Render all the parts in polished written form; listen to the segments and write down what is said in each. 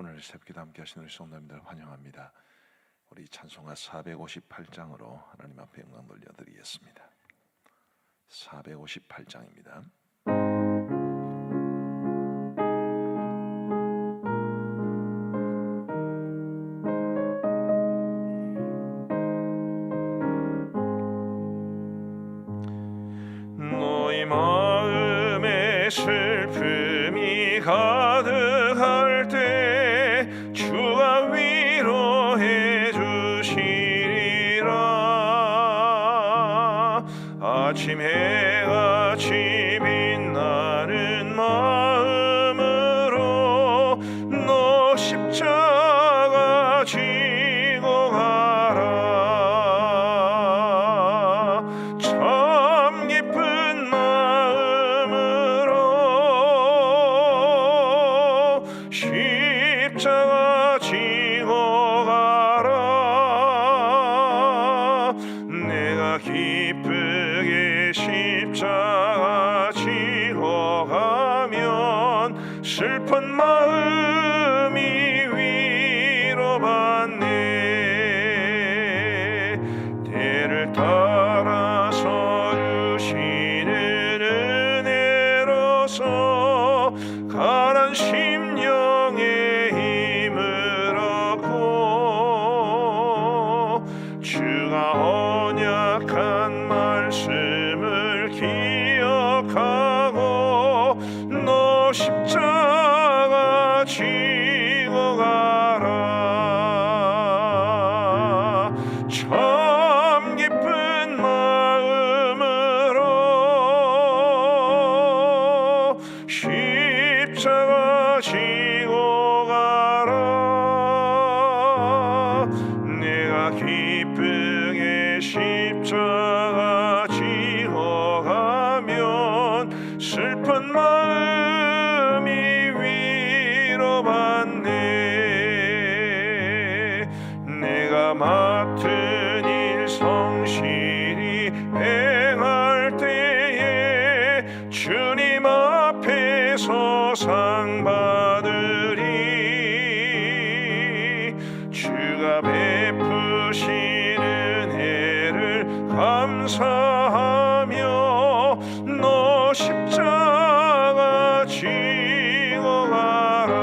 오늘 새벽기도 함께 하시는 우리 성도님들 환영합니다. 우리 찬송가 458장으로 하나님 앞에 영광 돌려드리겠습니다. 458장입니다. 너희 마음에 슬픔이 가득할 때 주가 위로해 주시리라. 아침 해같이 빛나는 마음으로 너 십자가 지고 가라. 참 기쁜 마음으로 십자가 지고 가라. 내가 기쁘게 십자가 지고 가면 슬픈 마음이 위로받네. 때를 따라서 주시는 은혜로서 가난 심령의 힘을 얻고 주가 언약한 말씀을 기억하고 너 십자가 지고 가라. 참 기쁜 마음으로 십자가 지고 가라. 내가 기쁘게 십자가 지고 가면 슬픈 마음이 위로받네. 내가 맡은 일 성실히 행할 때에 주님 앞에서 상 받으리. 주가 베푸신 은혜를 감사하며 너 십자가 지고 가라.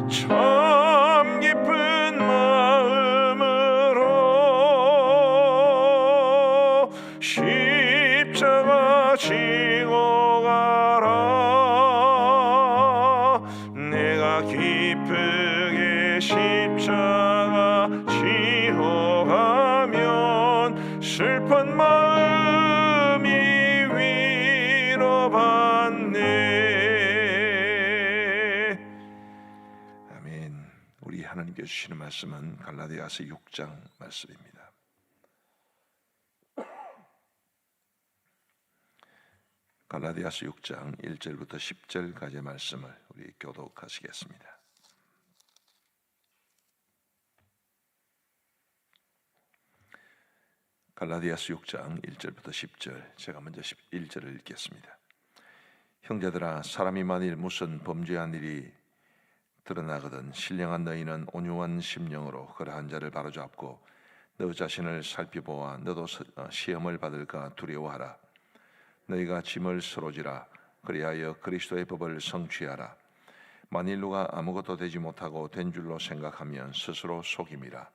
참 기쁜 마음으로 십자가 지고 가라. 내가 기쁘게 십자가 지고 가면 슬픈 마음이 위로받네. 아멘. 우리 하나님께 주시는 말씀은 갈라디아서 6장 말씀입니다. 갈라디아서 6장 1절부터 10절까지의 말씀을 우리 교독하시겠습니다. 갈라디아서 6장 1절부터 10절, 제가 먼저 1절을 읽겠습니다. 형제들아, 사람이 만일 무슨 범죄한 일이 드러나거든 신령한 너희는 온유한 심령으로 그러한 자를 바로잡고 너 자신을 살펴보아 너도 시험을 받을까 두려워하라. 너희가 짐을 서로지라. 그리하여 그리스도의 법을 성취하라. 만일 누가 아무것도 되지 못하고 된 줄로 생각하면 스스로 속임이라.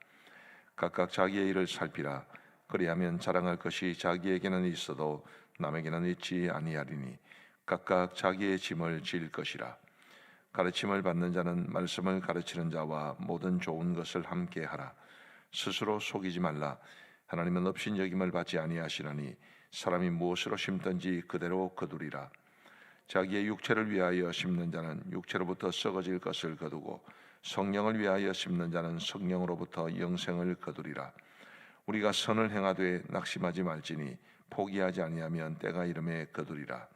각각 자기의 일을 살피라. 그리하면 자랑할 것이 자기에게는 있어도 남에게는 있지 아니하리니 각각 자기의 짐을 질 것이라. 가르침을 받는 자는 말씀을 가르치는 자와 모든 좋은 것을 함께 하라. 스스로 속이지 말라. 하나님은 없인 여김을 받지 아니하시나니 사람이 무엇으로 심든지 그대로 거두리라. 자기의 육체를 위하여 심는 자는 육체로부터 썩어질 것을 거두고 성령을 위하여 심는 자는 성령으로부터 영생을 거두리라. 우리가 선을 행하되 낙심하지 말지니 포기하지 아니하면 때가 이름에 거두리라.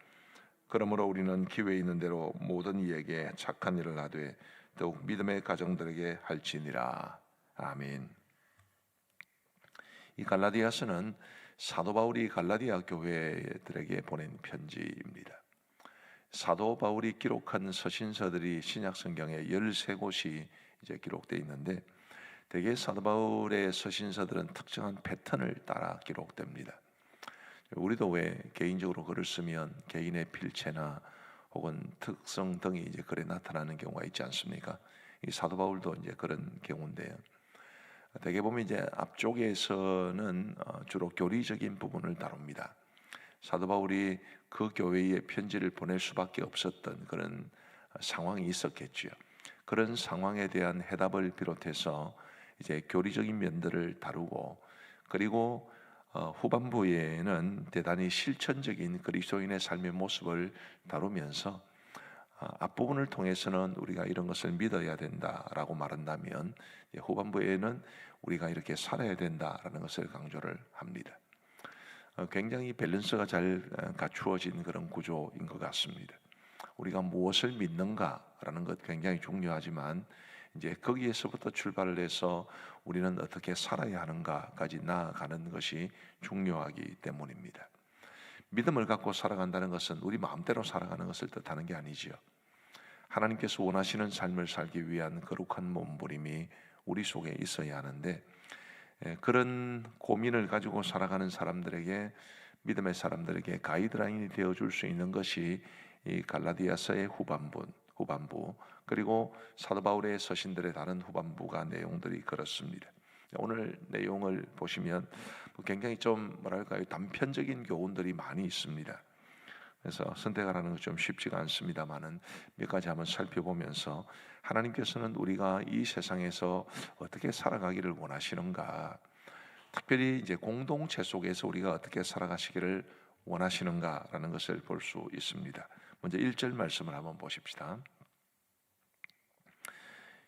그러므로 우리는 기회 있는 대로 모든 이에게 착한 일을 하되 더욱 믿음의 가정들에게 할지니라. 아멘. 이 갈라디아서는 사도 바울이 갈라디아 교회들에게 보낸 편지입니다. 사도 바울이 기록한 서신서들이 신약 성경에 13곳이 이제 기록되어 있는데, 대개 사도 바울의 서신서들은 특정한 패턴을 따라 기록됩니다. 우리도 왜 개인적으로 글을 쓰면 개인의 필체나 혹은 특성 등이 이제 글에 나타나는 경우가 있지 않습니까? 이 사도 바울도 이제 그런 경우인데요. 대개 보면 이제 앞쪽에서는 주로 교리적인 부분을 다룹니다. 사도 바울이 그 교회에 편지를 보낼 수밖에 없었던 그런 상황이 있었겠지요. 그런 상황에 대한 해답을 비롯해서 이제 교리적인 면들을 다루고, 그리고 후반부에는 대단히 실천적인 그리스도인의 삶의 모습을 다루면서 앞부분을 통해서는 우리가 이런 것을 믿어야 된다라고 말한다면, 후반부에는 우리가 이렇게 살아야 된다라는 것을 강조를 합니다. 굉장히 밸런스가 잘 갖추어진 그런 구조인 것 같습니다. 우리가 무엇을 믿는가라는 것 굉장히 중요하지만, 이제 거기에서부터 출발을 해서 우리는 어떻게 살아야 하는가까지 나아가는 것이 중요하기 때문입니다. 믿음을 갖고 살아간다는 것은 우리 마음대로 살아가는 것을 뜻하는 게 아니지요. 하나님께서 원하시는 삶을 살기 위한 거룩한 몸부림이 우리 속에 있어야 하는데, 그런 고민을 가지고 살아가는 사람들에게, 믿음의 사람들에게 가이드라인이 되어줄 수 있는 것이 이 갈라디아서의 후반부, 그리고 사도 바울의 서신들의 다른 후반부가 내용들이 그렇습니다. 오늘 내용을 보시면 굉장히 좀 뭐랄까요, 단편적인 교훈들이 많이 있습니다. 그래서 선택하라는 건 좀 쉽지가 않습니다만은 몇 가지 한번 살펴보면서, 하나님께서는 우리가 이 세상에서 어떻게 살아가기를 원하시는가, 특별히 이제 공동체 속에서 우리가 어떻게 살아가시기를 원하시는가라는 것을 볼 수 있습니다. 먼저 1절 말씀을 한번 보십시다.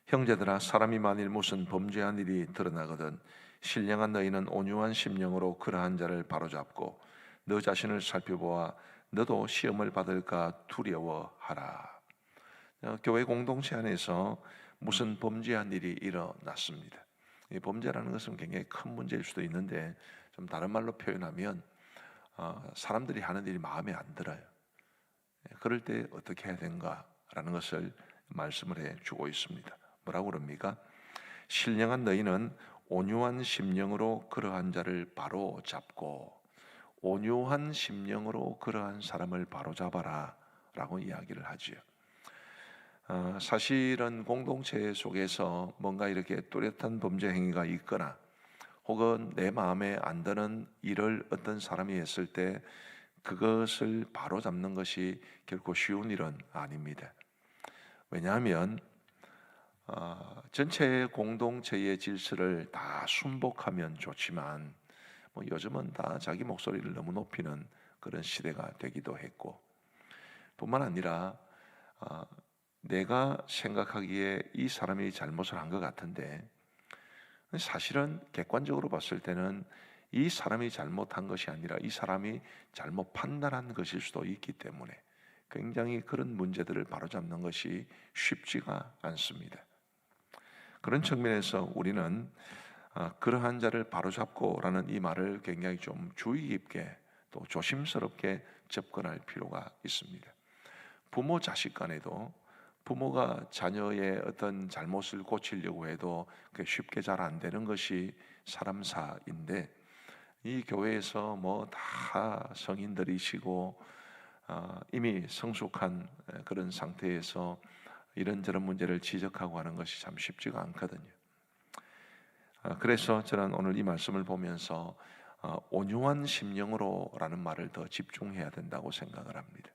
형제들아, 사람이 만일 무슨 범죄한 일이 드러나거든 신령한 너희는 온유한 심령으로 그러한 자를 바로잡고 너 자신을 살펴보아 너도 시험을 받을까 두려워하라. 교회 공동체 안에서 무슨 범죄한 일이 일어났습니다. 이 범죄라는 것은 굉장히 큰 문제일 수도 있는데, 좀 다른 말로 표현하면 사람들이 하는 일이 마음에 안 들어요. 그럴 때 어떻게 해야 되는가라는 것을 말씀을 해주고 있습니다. 뭐라고 그럽니까? 신령한 너희는 온유한 심령으로 그러한 자를 바로 잡고, 온유한 심령으로 그러한 사람을 바로 잡아라 라고 이야기를 하지요. 사실은 공동체 속에서 뭔가 이렇게 뚜렷한 범죄 행위가 있거나 혹은 내 마음에 안 드는 일을 어떤 사람이 했을 때 그것을 바로 잡는 것이 결코 쉬운 일은 아닙니다. 왜냐하면 전체 공동체의 질서를 다 순복하면 좋지만, 요즘은 다 자기 목소리를 너무 높이는 그런 시대가 되기도 했고, 뿐만 아니라 내가 생각하기에 이 사람이 잘못을 한 것 같은데, 사실은 객관적으로 봤을 때는 이 사람이 잘못한 것이 아니라 이 사람이 잘못 판단한 것일 수도 있기 때문에 굉장히 그런 문제들을 바로잡는 것이 쉽지가 않습니다. 그런 측면에서 우리는 그러한 자를 바로잡고라는 이 말을 굉장히 좀 주의 깊게 또 조심스럽게 접근할 필요가 있습니다. 부모 자식 간에도 부모가 자녀의 어떤 잘못을 고치려고 해도 그게 쉽게 잘 안 되는 것이 사람사인데, 이 교회에서 뭐 다 성인들이시고 이미 성숙한 그런 상태에서 이런저런 문제를 지적하고 하는 것이 참 쉽지가 않거든요. 그래서 저는 오늘 이 말씀을 보면서 온유한 심령으로라는 말을 더 집중해야 된다고 생각을 합니다.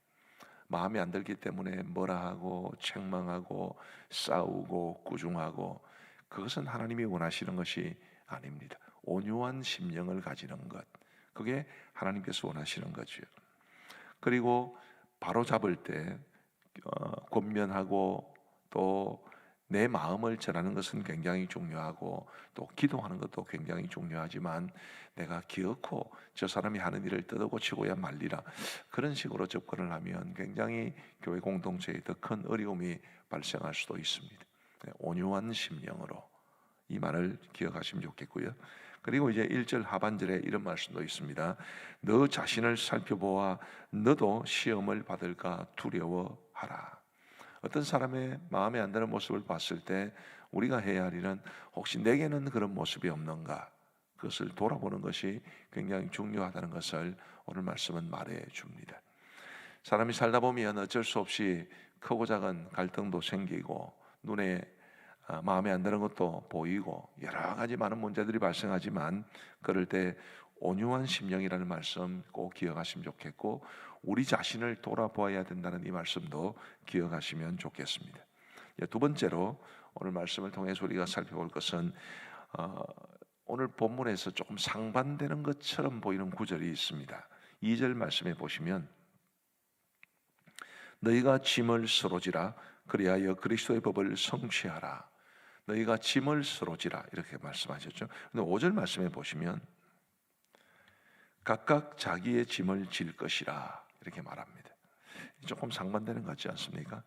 마음에 안 들기 때문에 뭐라 하고 책망하고 싸우고 꾸중하고, 그것은 하나님이 원하시는 것이 아닙니다. 온유한 심령을 가지는 것, 그게 하나님께서 원하시는 거죠. 그리고 바로 잡을 때 권면하고 또 내 마음을 전하는 것은 굉장히 중요하고, 또 기도하는 것도 굉장히 중요하지만, 내가 기어코 저 사람이 하는 일을 뜯어고치고야 말리라 그런 식으로 접근을 하면 굉장히 교회 공동체에 더 큰 어려움이 발생할 수도 있습니다. 온유한 심령으로, 이 말을 기억하시면 좋겠고요. 그리고 이제 1절 하반절에 이런 말씀도 있습니다. 너 자신을 살펴보아 너도 시험을 받을까 두려워하라. 어떤 사람의 마음에 안 드는 모습을 봤을 때 우리가 해야 할 일은 혹시 내게는 그런 모습이 없는가, 그것을 돌아보는 것이 굉장히 중요하다는 것을 오늘 말씀은 말해 줍니다. 사람이 살다 보면 어쩔 수 없이 크고 작은 갈등도 생기고 눈에 마음에 안 드는 것도 보이고 여러 가지 많은 문제들이 발생하지만 그럴 때 온유한 심령이라는 말씀 꼭 기억하시면 좋겠고, 우리 자신을 돌아보아야 된다는 이 말씀도 기억하시면 좋겠습니다. 두 번째로 오늘 말씀을 통해서 우리가 살펴볼 것은 오늘 본문에서 조금 상반되는 것처럼 보이는 구절이 있습니다. 2절 말씀에 보시면 너희가 짐을 서로지라 그리하여 그리스도의 법을 성취하라. 너희가 짐을 서로지라 이렇게 말씀하셨죠. 근데 5절 말씀에 보시면 각각 자기의 짐을 질 것이라 이렇게 말합니다. 조금 상반되는 것 같지 않습니까?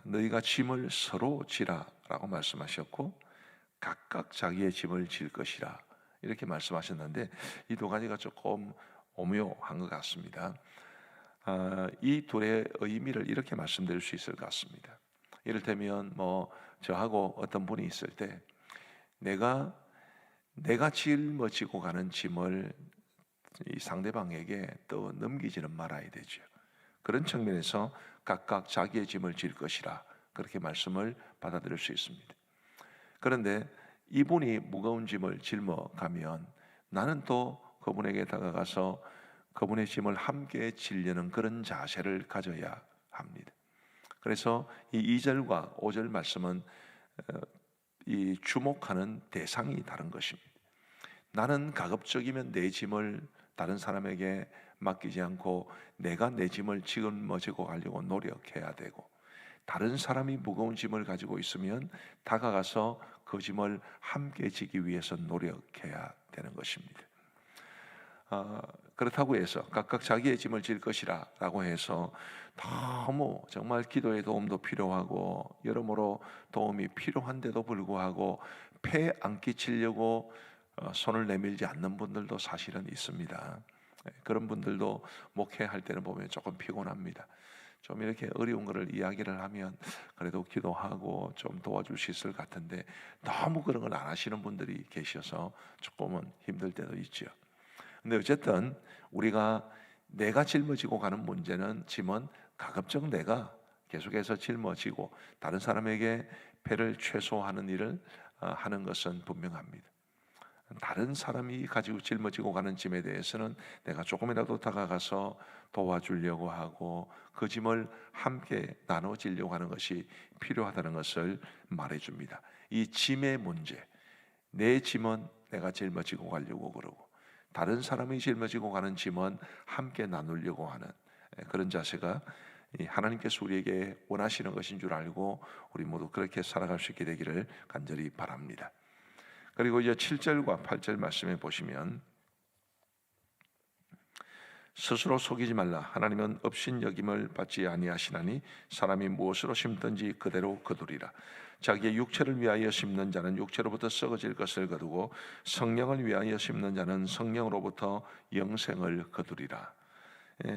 너희가 짐을 서로 지라라고 말씀하셨고 각각 자기의 짐을 질 것이라 이렇게 말씀하셨는데 이 두 가지가 조금 오묘한 것 같습니다. 이 둘의 의미를 이렇게 말씀드릴 수 있을 것 같습니다. 이를테면 저하고 어떤 분이 있을 때 내가 짊어지고 가는 짐을 이 상대방에게 또 넘기지는 말아야 되죠. 그런 측면에서 각각 자기의 짐을 질 것이라 그렇게 말씀을 받아들일 수 있습니다. 그런데 이분이 무거운 짐을 짊어가면 나는 또 그분에게 다가가서 그분의 짐을 함께 지려는 그런 자세를 가져야 합니다. 그래서 이 2절과 5절 말씀은 이 주목하는 대상이 다른 것입니다. 나는 가급적이면 내 짐을 다른 사람에게 맡기지 않고 내가 내 짐을 짊어지고 가려고 노력해야 되고, 다른 사람이 무거운 짐을 가지고 있으면 다가가서 그 짐을 함께 지기 위해서 노력해야 되는 것입니다. 그렇다고 해서 각각 자기의 짐을 질 것이라 라고 해서 너무 정말 기도의 도움도 필요하고 여러모로 도움이 필요한데도 불구하고 폐 안 끼치려고 손을 내밀지 않는 분들도 사실은 있습니다. 그런 분들도 목회할 때는 보면 조금 피곤합니다. 좀 이렇게 어려운 것을 이야기를 하면 그래도 기도하고 좀 도와줄 수 있을 것 같은데 너무 그런 걸 안 하시는 분들이 계셔서 조금은 힘들 때도 있죠. 근데 어쨌든 우리가 내가 짊어지고 가는 문제는 짐은 가급적 내가 계속해서 짊어지고 다른 사람에게 폐를 최소화하는 일을 하는 것은 분명합니다. 다른 사람이 가지고 짊어지고 가는 짐에 대해서는 내가 조금이라도 다가가서 도와주려고 하고 그 짐을 함께 나눠지려고 하는 것이 필요하다는 것을 말해줍니다. 이 짐의 문제, 내 짐은 내가 짊어지고 가려고 그러고 다른 사람이 짊어지고 가는 짐은 함께 나누려고 하는 그런 자세가 하나님께서 우리에게 원하시는 것인 줄 알고 우리 모두 그렇게 살아갈 수 있게 되기를 간절히 바랍니다. 그리고 이제 7절과 8절 말씀에 보시면 스스로 속이지 말라. 하나님은 업신여김을 받지 아니하시나니 사람이 무엇으로 심든지 그대로 거두리라. 자기의 육체를 위하여 심는 자는 육체로부터 썩어질 것을 거두고 성령을 위하여 심는 자는 성령으로부터 영생을 거두리라.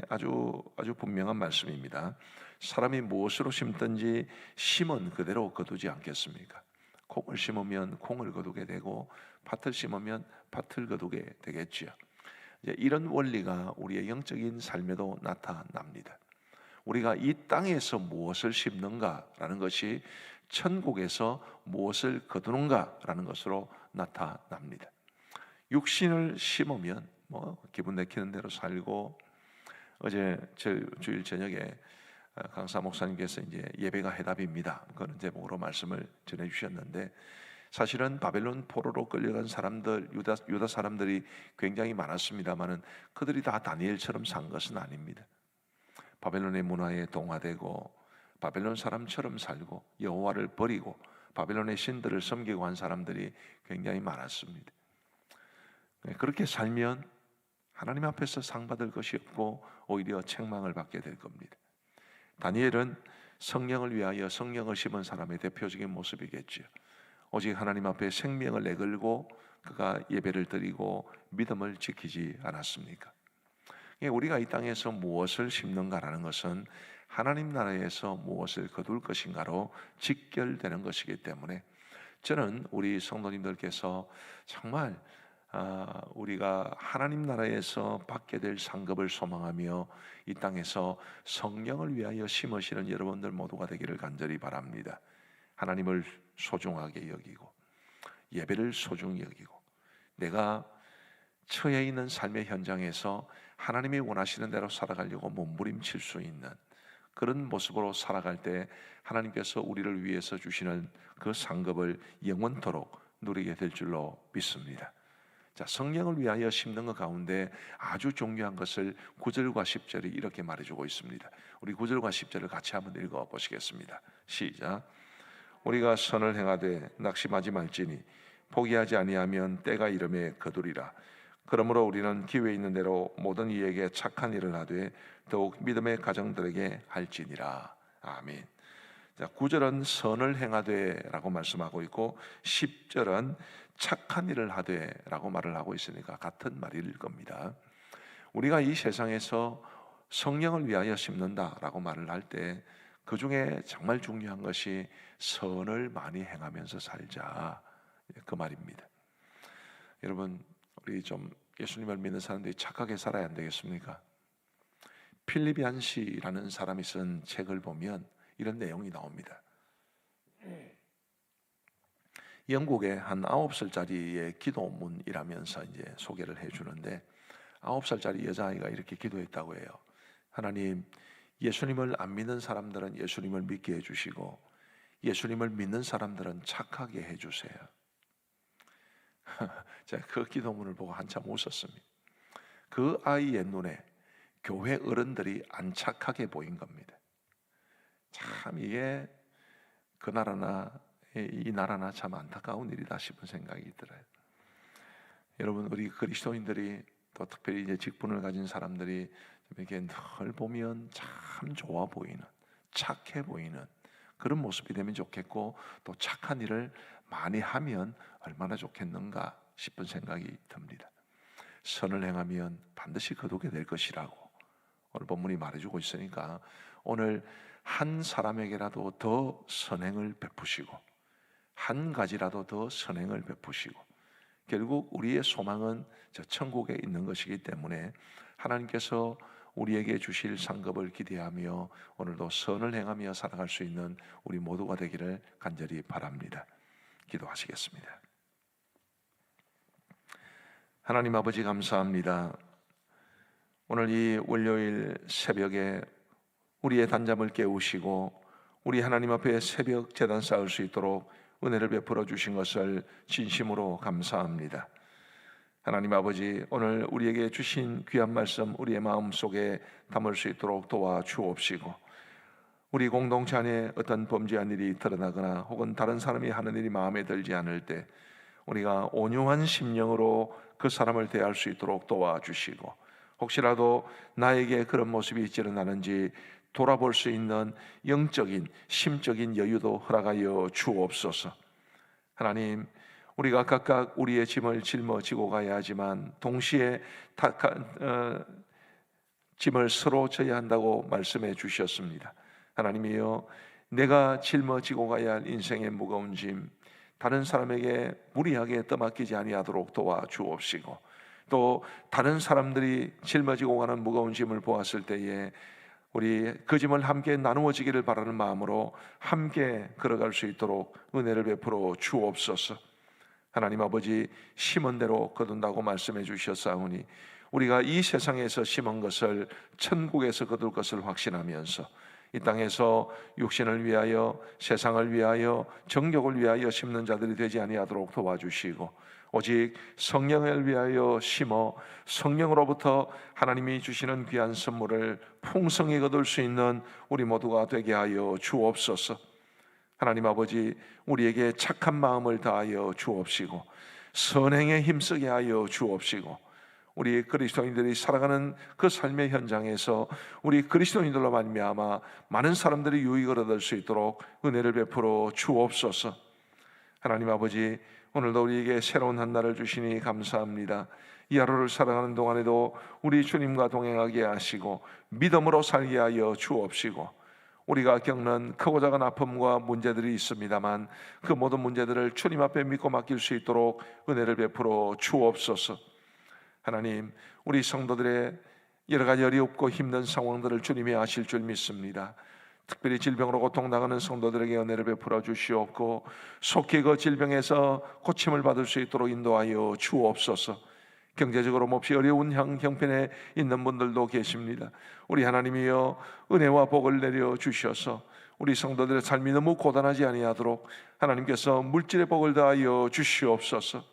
아주 분명한 말씀입니다. 사람이 무엇으로 심든지 심은 그대로 거두지 않겠습니까? 콩을 심으면 콩을 거두게 되고 팥을 심으면 팥을 거두게 되겠지요. 이런 원리가 우리의 영적인 삶에도 나타납니다. 우리가 이 땅에서 무엇을 심는가라는 것이 천국에서 무엇을 거두는가라는 것으로 나타납니다. 육신을 심으면 기분 내키는 대로 살고, 어제 주일 저녁에 강사 목사님께서 이제 예배가 해답입니다 그런 제목으로 말씀을 전해 주셨는데, 사실은 바벨론 포로로 끌려간 사람들, 유다 사람들이 굉장히 많았습니다만은 그들이 다 다니엘처럼 산 것은 아닙니다. 바벨론의 문화에 동화되고 바벨론 사람처럼 살고 여호와를 버리고 바벨론의 신들을 섬기고 한 사람들이 굉장히 많았습니다. 그렇게 살면 하나님 앞에서 상 받을 것이 없고 오히려 책망을 받게 될 겁니다. 다니엘은 성령을 위하여 성령을 심은 사람의 대표적인 모습이겠지요. 오직 하나님 앞에 생명을 내걸고 그가 예배를 드리고 믿음을 지키지 않았습니까? 우리가 이 땅에서 무엇을 심는가라는 것은 하나님 나라에서 무엇을 거둘 것인가로 직결되는 것이기 때문에 저는 우리 성도님들께서 정말 우리가 하나님 나라에서 받게 될 상급을 소망하며 이 땅에서 성령을 위하여 심으시는 여러분들 모두가 되기를 간절히 바랍니다. 하나님을 소중하게 여기고 예배를 소중히 여기고 내가 처해 있는 삶의 현장에서 하나님이 원하시는 대로 살아가려고 몸부림칠 수 있는 그런 모습으로 살아갈 때 하나님께서 우리를 위해서 주시는 그 상급을 영원토록 누리게 될 줄로 믿습니다. 자, 성령을 위하여 심는 것 가운데 아주 중요한 것을 9절과 10절이 이렇게 말해주고 있습니다. 우리 9절과 10절을 같이 한번 읽어보시겠습니다. 시작. 우리가 선을 행하되 낙심하지 말지니 포기하지 아니하면 때가 이름에 거두리라. 그러므로 우리는 기회 있는 대로 모든 이에게 착한 일을 하되 더욱 믿음의 가정들에게 할지니라. 아멘. 자, 9절은 선을 행하되 라고 말씀하고 있고 10절은 착한 일을 하되 라고 말을 하고 있으니까 같은 말일 겁니다. 우리가 이 세상에서 성령을 위하여 심는다 라고 말을 할 때 그 중에 정말 중요한 것이 선을 많이 행하면서 살자, 그 말입니다. 여러분, 우리 좀 예수님을 믿는 사람들이 착하게 살아야 안 되겠습니까? 필립 얀시라는 사람이 쓴 책을 보면 이런 내용이 나옵니다. 영국의 한 9살짜리의 기도문이라면서 이제 소개를 해주는데 9살짜리 여자아이가 이렇게 기도했다고 해요. 하나님, 예수님을 안 믿는 사람들은 예수님을 믿게 해주시고 예수님을 믿는 사람들은 착하게 해주세요. 제가 그 기도문을 보고 한참 웃었습니다. 그 아이의 눈에 교회 어른들이 안 착하게 보인 겁니다. 참 이게 그 나라나 이 나라나 참 안타까운 일이다 싶은 생각이 들어요. 여러분, 우리 그리스도인들이 또 특별히 이제 직분을 가진 사람들이 이렇게 늘 보면 참 좋아 보이는, 착해 보이는 그런 모습이 되면 좋겠고 또 착한 일을 많이 하면 얼마나 좋겠는가 싶은 생각이 듭니다. 선을 행하면 반드시 거두게 될 것이라고 오늘 본문이 말해주고 있으니까 오늘 한 사람에게라도 더 선행을 베푸시고 한 가지라도 더 선행을 베푸시고 결국 우리의 소망은 저 천국에 있는 것이기 때문에 하나님께서 우리에게 주실 상급을 기대하며 오늘도 선을 행하며 살아갈 수 있는 우리 모두가 되기를 간절히 바랍니다. 기도하시겠습니다. 하나님 아버지, 감사합니다. 오늘 이 월요일 새벽에 우리의 단잠을 깨우시고 우리 하나님 앞에 새벽 제단 쌓을 수 있도록 은혜를 베풀어 주신 것을 진심으로 감사합니다. 하나님 아버지, 오늘 우리에게 주신 귀한 말씀 우리의 마음속에 담을 수 있도록 도와주옵시고 우리 공동체 안에 어떤 범죄한 일이 드러나거나 혹은 다른 사람이 하는 일이 마음에 들지 않을 때 우리가 온유한 심령으로 그 사람을 대할 수 있도록 도와주시고 혹시라도 나에게 그런 모습이 드러나는지 돌아볼 수 있는 영적인 심적인 여유도 허락하여 주옵소서. 하나님, 우리가 각각 우리의 짐을 짊어지고 가야 하지만 동시에 짐을 서로 져야 한다고 말씀해 주셨습니다. 하나님이여, 내가 짊어지고 가야 할 인생의 무거운 짐 다른 사람에게 무리하게 떠맡기지 아니하도록 도와주옵시고 또 다른 사람들이 짊어지고 가는 무거운 짐을 보았을 때에 우리 그 짐을 함께 나누어지기를 바라는 마음으로 함께 걸어갈 수 있도록 은혜를 베풀어 주옵소서. 하나님 아버지, 심은 대로 거둔다고 말씀해 주셨사오니 우리가 이 세상에서 심은 것을 천국에서 거둘 것을 확신하면서 이 땅에서 육신을 위하여 세상을 위하여 정욕을 위하여 심는 자들이 되지 아니하도록 도와주시고 오직 성령을 위하여 심어 성령으로부터 하나님이 주시는 귀한 선물을 풍성히 거둘 수 있는 우리 모두가 되게 하여 주옵소서. 하나님 아버지, 우리에게 착한 마음을 다하여 주옵시고 선행에 힘쓰게 하여 주옵시고 우리 그리스도인들이 살아가는 그 삶의 현장에서 우리 그리스도인들로 말미암아 많은 사람들이 유익을 얻을 수 있도록 은혜를 베풀어 주옵소서. 하나님 아버지, 오늘도 우리에게 새로운 한 날을 주시니 감사합니다. 이 하루를 살아가는 동안에도 우리 주님과 동행하게 하시고 믿음으로 살게 하여 주옵시고, 우리가 겪는 크고 작은 아픔과 문제들이 있습니다만 그 모든 문제들을 주님 앞에 믿고 맡길 수 있도록 은혜를 베풀어 주옵소서. 하나님, 우리 성도들의 여러 가지 어렵고 힘든 상황들을 주님이 아실 줄 믿습니다. 특별히 질병으로 고통당하는 성도들에게 은혜를 베풀어 주시옵고 속히 그 질병에서 고침을 받을 수 있도록 인도하여 주옵소서. 경제적으로 몹시 어려운 형편에 있는 분들도 계십니다. 우리 하나님이여 은혜와 복을 내려 주셔서 우리 성도들의 삶이 너무 고단하지 아니하도록 하나님께서 물질의 복을 더하여 주시옵소서.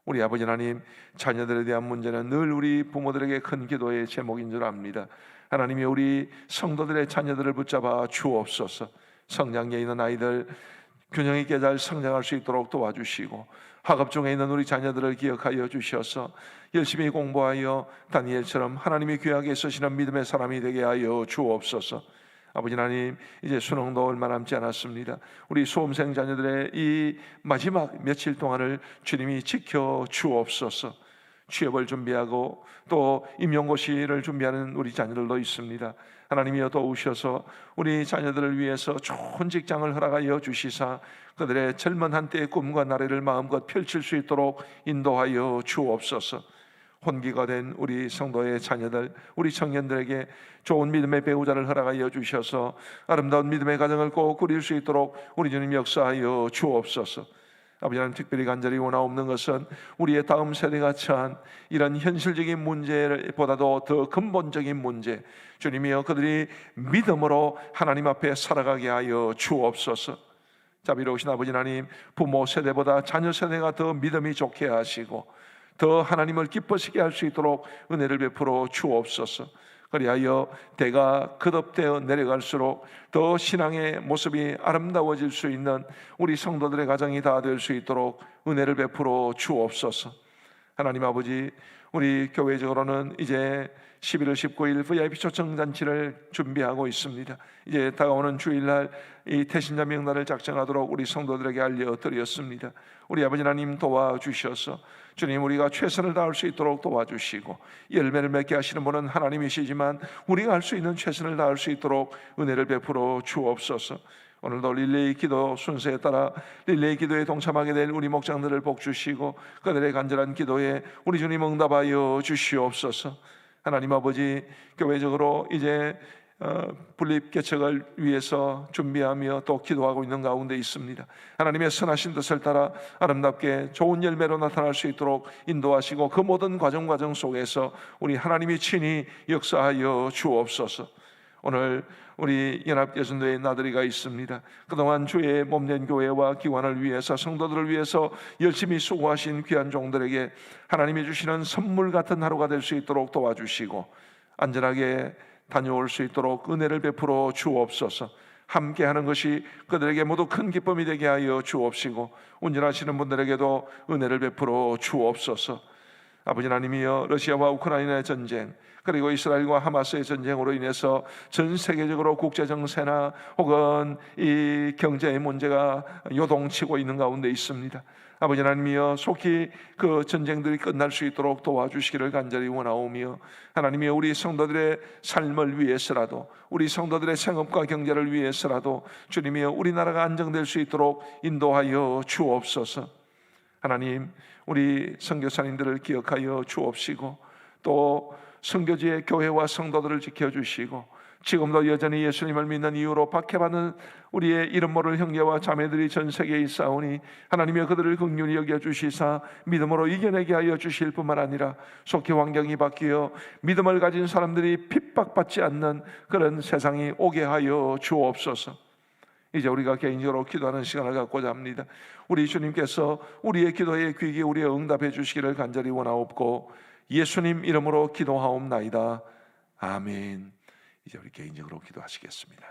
우리 아버지 하나님, 자녀들에 대한 문제는 늘 우리 부모들에게 큰 기도의 제목인 줄 압니다. 하나님이 우리 성도들의 자녀들을 붙잡아 주옵소서. 성장기에 있는 아이들 균형 있게 잘 성장할 수 있도록 도와주시고, 학업 중에 있는 우리 자녀들을 기억하여 주셔서 열심히 공부하여 다니엘처럼 하나님이 귀하게 쓰시는 믿음의 사람이 되게 하여 주옵소서. 아버지 하나님, 이제 수능도 얼마 남지 않았습니다. 우리 수험생 자녀들의 이 마지막 며칠 동안을 주님이 지켜 주옵소서. 취업을 준비하고 또 임용고시를 준비하는 우리 자녀들도 있습니다. 하나님이여 도우셔서 우리 자녀들을 위해서 좋은 직장을 허락하여 주시사 그들의 젊은 한때의 꿈과 나래를 마음껏 펼칠 수 있도록 인도하여 주옵소서. 혼기가 된 우리 성도의 자녀들, 우리 청년들에게 좋은 믿음의 배우자를 허락하여 주셔서 아름다운 믿음의 가정을 꼭 꾸릴 수 있도록 우리 주님 역사하여 주옵소서. 아버지 하나님, 특별히 간절히 원하옵는 것은 우리의 다음 세대가 처한 이런 현실적인 문제보다도 더 근본적인 문제, 주님이여 그들이 믿음으로 하나님 앞에 살아가게 하여 주옵소서. 자비로우신 아버지 하나님, 부모 세대보다 자녀 세대가 더 믿음이 좋게 하시고 더 하나님을 기뻐시게 할 수 있도록 은혜를 베풀어 주옵소서. 그리하여 대가 거듭되어 내려갈수록 더 신앙의 모습이 아름다워질 수 있는 우리 성도들의 가정이 다 될 수 있도록 은혜를 베풀어 주옵소서. 하나님 아버지, 우리 교회적으로는 이제 11월 19일 VIP 초청잔치를 준비하고 있습니다. 이제 다가오는 주일날 이 태신자 명단을 작성하도록 우리 성도들에게 알려드렸습니다. 우리 아버지 하나님 도와주셔서 주님, 우리가 최선을 다할 수 있도록 도와주시고 열매를 맺게 하시는 분은 하나님이시지만 우리가 할 수 있는 최선을 다할 수 있도록 은혜를 베풀어 주옵소서. 오늘도 릴레이 기도 순서에 따라 릴레이 기도에 동참하게 될 우리 목장들을 복주시고 그들의 간절한 기도에 우리 주님 응답하여 주시옵소서. 하나님 아버지, 교회적으로 이제 분립 개척을 위해서 준비하며 또 기도하고 있는 가운데 있습니다. 하나님의 선하신 뜻을 따라 아름답게 좋은 열매로 나타날 수 있도록 인도하시고 그 모든 과정 속에서 우리 하나님이 친히 역사하여 주옵소서. 오늘 우리 연합예수교회 나들이가 있습니다. 그동안 주의 몸된 교회와 기관을 위해서 성도들을 위해서 열심히 수고하신 귀한 종들에게 하나님이 주시는 선물 같은 하루가 될 수 있도록 도와주시고 안전하게 다녀올 수 있도록 은혜를 베풀어 주옵소서. 함께하는 것이 그들에게 모두 큰 기쁨이 되게 하여 주옵시고 운전하시는 분들에게도 은혜를 베풀어 주옵소서. 아버지 하나님이여, 러시아와 우크라이나의 전쟁 그리고 이스라엘과 하마스의 전쟁으로 인해서 전 세계적으로 국제 정세나 혹은 이 경제의 문제가 요동치고 있는 가운데 있습니다. 아버지 하나님이여, 속히 그 전쟁들이 끝날 수 있도록 도와주시기를 간절히 원하오며, 하나님이여, 우리 성도들의 삶을 위해서라도 우리 성도들의 생업과 경제를 위해서라도 주님이여 우리나라가 안정될 수 있도록 인도하여 주옵소서. 하나님, 우리 선교사님들을 기억하여 주옵시고 또 선교지의 교회와 성도들을 지켜주시고 지금도 여전히 예수님을 믿는 이유로 박해받는 우리의 이름 모를 형제와 자매들이 전 세계에 있사오니 하나님의 그들을 긍휼히 여겨주시사 믿음으로 이겨내게 하여 주실 뿐만 아니라 속히 환경이 바뀌어 믿음을 가진 사람들이 핍박받지 않는 그런 세상이 오게 하여 주옵소서. 이제 우리가 개인적으로 기도하는 시간을 갖고자 합니다. 우리 주님께서 우리의 기도에 귀 기울여 응답해 주시기를 간절히 원하옵고 예수님 이름으로 기도하옵나이다. 아멘. 이제 우리 개인적으로 기도하시겠습니다.